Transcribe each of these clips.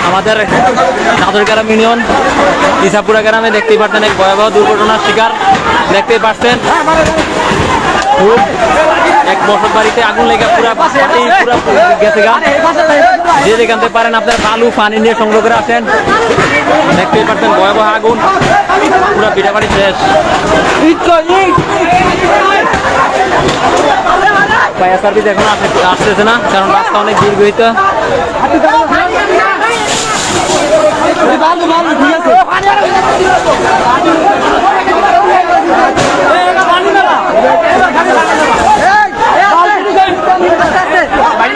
আমাদের নাদরগ্রাম ইউনিয়ন ইসাপুরা গ্রামে দেখতেই পাচ্ছেন এক ভয়াবহ দুর্ঘটনার শিকার দেখতেই পাচ্ছেন। খুব এক বসত বাড়িতে আগুন লেগে পুরা গেছে গা। যে যেখানতে পারেন আপনার বালু পানি নিয়ে সংগ্রহ করে আসেন। দেখতেই পাচ্ছেন ভয়াবহ আগুন, পুরা পিঠা বাড়ি শেষ। ফায়ার সার্ভিস এখন আসতেছে না, কারণ রাস্তা অনেক দীর্ঘিত।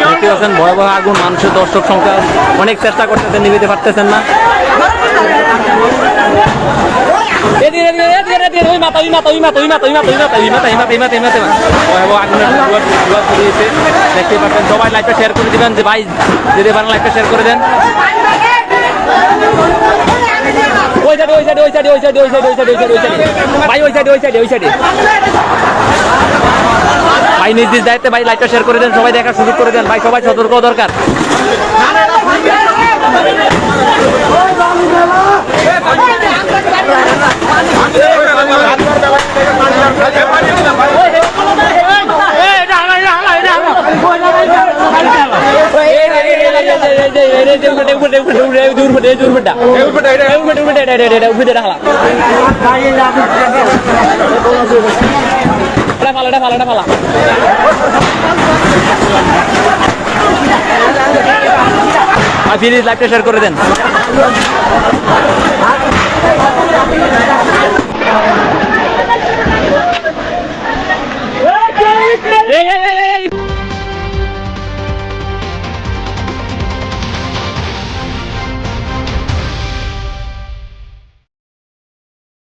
দেখতে পাচ্ছেন ভয়াবহ আগুন, মানুষের দর্শক সংখ্যা অনেক চেষ্টা করতেছেন, নিভিতে পারতেছেন না। দেখতে পাচ্ছেন সবাই লাইভটা শেয়ার করে দিবেন, যে ভাই যদি পারেন লাইভটা শেয়ার করে দেন। ভাই নির্দিষ্ট দায়িত্বে ভাই লাইভটা শেয়ার করে দেন, সবাই দেখার সুযোগ করে দেন ভাই, সবাই সতর্ক দরকার। প্লিজ লাইভটা শেয়ার করে দেন।